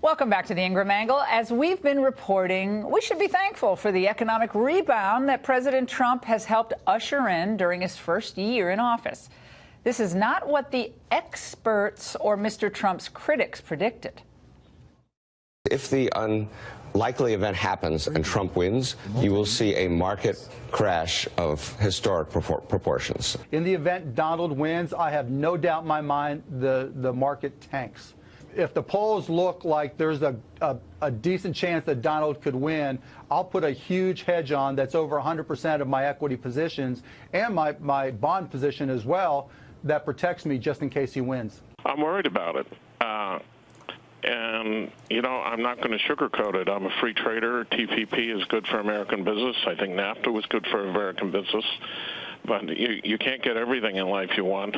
Welcome back to the Ingram Angle. As we've been reporting, we should be thankful for the economic rebound that President Trump has helped usher in during his first year in office. This is not what the experts or Mr. Trump's critics predicted. If the unlikely event happens and Trump wins, you will see a market crash of historic proportions. In the event Donald wins, I have no doubt in my mind the market tanks. If the polls look like there's a decent chance that Donald could win, I'll put a huge hedge on that's over 100% of my equity positions and my bond position as well that protects me just in case he wins. I'm worried about it. And, you know, I'm not going to sugarcoat it. I'm a free trader. TPP is good for American business. I think NAFTA was good for American business. But you can't get everything in life you want.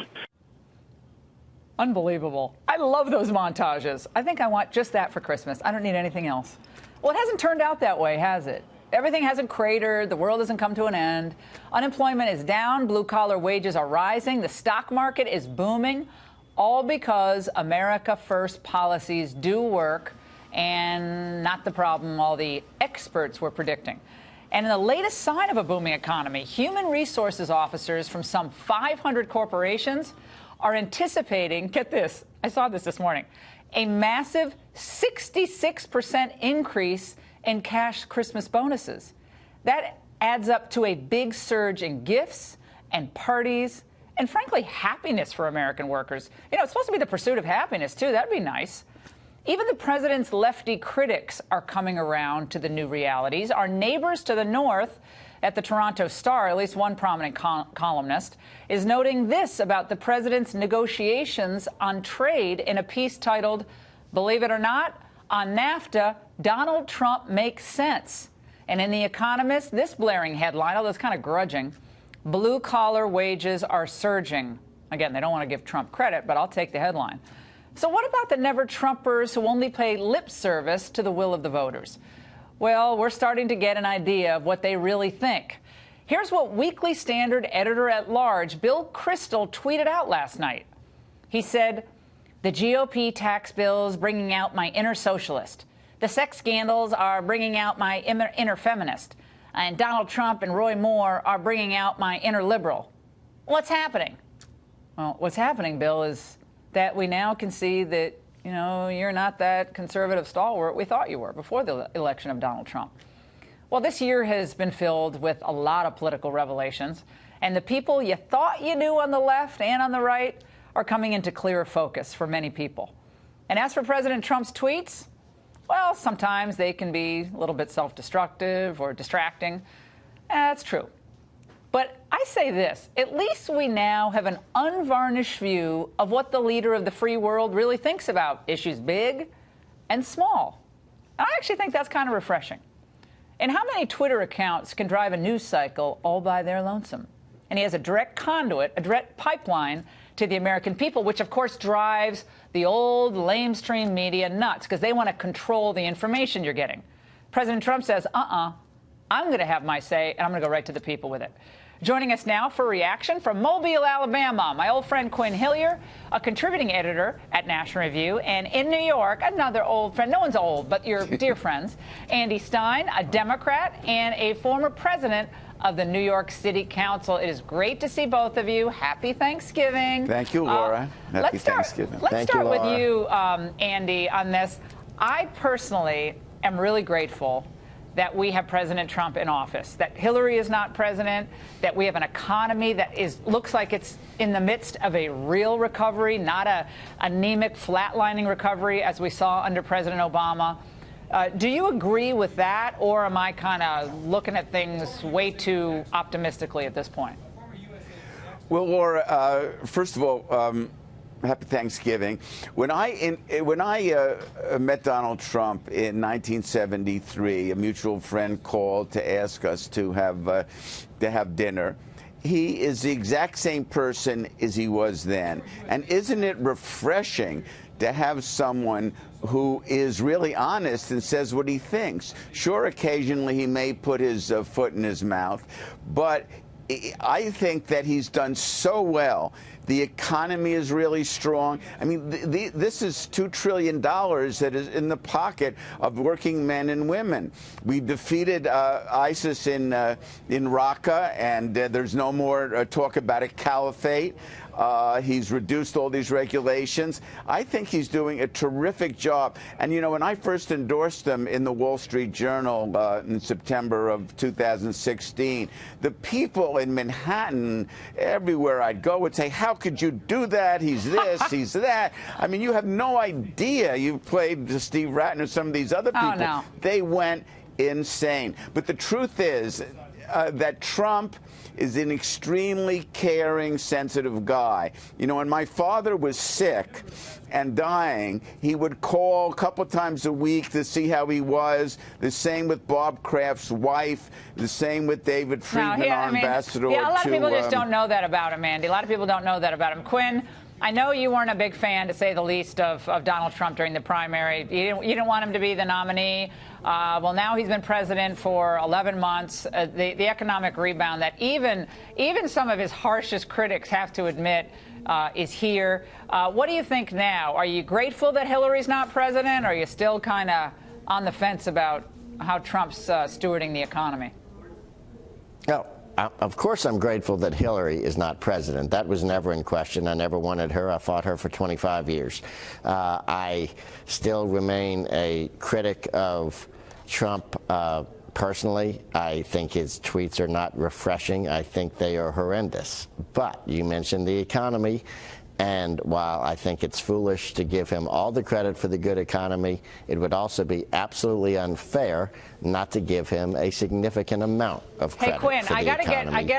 Unbelievable. I love those montages. I think I want just that for Christmas. I don't need anything else. Well, it hasn't turned out that way, has it? Everything hasn't cratered. The world hasn't come to an end. Unemployment is down. Blue-collar wages are rising. The stock market is booming, all because America First policies do work and not the problem all the experts were predicting. And in the latest sign of a booming economy, human resources officers from some 500 corporations are anticipating, get this, I saw this morning, a massive 66% increase in cash Christmas bonuses. That adds up to a big surge in gifts and parties and, frankly, happiness for American workers. You know, it's supposed to be the pursuit of happiness, too. That'd be nice. Even the president's lefty critics are coming around to the new realities. Our neighbors to the north at the Toronto Star, at least one prominent columnist, is noting this about the president's negotiations on trade in a piece titled, believe it or not, on NAFTA, Donald Trump makes sense. And in The Economist, this blaring headline, although it's kind of grudging, blue-collar wages are surging. Again, they don't want to give Trump credit, but I'll take the headline. So what about the never-Trumpers who only pay lip service to the will of the voters? Well, we're starting to get an idea of what they really think. Here's what Weekly Standard editor-at-large Bill Kristol tweeted out last night. He said, "The GOP tax bills bringing out my inner socialist. The sex scandals are bringing out my inner feminist. And Donald Trump and Roy Moore are bringing out my inner liberal." What's happening? Well, what's happening, Bill, is that we now can see that, you know, you're not that conservative stalwart we thought you were before the election of Donald Trump. Well, this year has been filled with a lot of political revelations, and the people you thought you knew on the left and on the right are coming into clearer focus for many people. And as for President Trump's tweets, well, sometimes they can be a little bit self-destructive or distracting. That's true. But I say this, at least we now have an unvarnished view of what the leader of the free world really thinks about issues big and small. And I actually think that's kind of refreshing. And how many Twitter accounts can drive a news cycle all by their lonesome? And he has a direct conduit, a direct pipeline to the American people, which, of course, drives the old lamestream media nuts because they want to control the information you're getting. President Trump says, I'm going to have my say, and I'm going to go right to the people with it. Joining us now for a reaction from Mobile, Alabama, my old friend Quinn Hillier, a contributing editor at National Review, and in New York, another old friend, no one's old, but your dear friends, Andy Stein, a Democrat and a former president of the New York City Council. It is great to see both of you. Happy Thanksgiving. Thank you, Laura. Happy Thanksgiving. Let's start with you, Andy, on this. I personally am really grateful that we have President Trump in office, that Hillary is not president, that we have an economy that looks like it's in the midst of a real recovery, not a anemic, flatlining recovery as we saw under President Obama. Do you agree with that, or am I kind of looking at things way too optimistically at this point? Well, Laura, first of all, happy Thanksgiving. When I met Donald Trump in 1973, a mutual friend called to ask us to have dinner. He is the exact same person as he was then. And isn't it refreshing to have someone who is really honest and says what he thinks? Sure, occasionally he may put his foot in his mouth, but I think that he's done so well The economy is really strong. I mean, this is $2 trillion that is in the pocket of working men and women. We defeated ISIS in Raqqa, and there's no more talk about a caliphate. He's reduced all these regulations. I think he's doing a terrific job. And, you know, when I first endorsed him in the Wall Street Journal in September of 2016, the people in Manhattan, everywhere I'd go, would say, how could you do that? He's this, he's that. I mean, you have no idea. You played Steve Ratner, some of these other people. Oh, no. They went insane. But the truth is that Trump is an extremely caring, sensitive guy. You know, when my father was sick and dying, he would call a couple times a week to see how he was. The same with Bob Kraft's wife. The same with David Friedman, our ambassador. Yeah, a lot of people just don't know that about him, Andy. A lot of people don't know that about him. Quinn, I know you weren't a big fan, to say the least, of Donald Trump during the primary. You didn't want him to be the nominee. Well, now he's been president for 11 months. The economic rebound that even some of his harshest critics have to admit is here. What do you think now? Are you grateful that Hillary's not president? Or are you still kind of on the fence about how Trump's stewarding the economy? No. Of course I'm grateful that Hillary is not president. That was never in question. I never wanted her. I fought her for 25 years. I still remain a critic of Trump personally. I think his tweets are not refreshing. I think they are horrendous. But you mentioned the economy. And while I think it's foolish to give him all the credit for the good economy, it would also be absolutely unfair not to give him a significant amount of credit for the economy.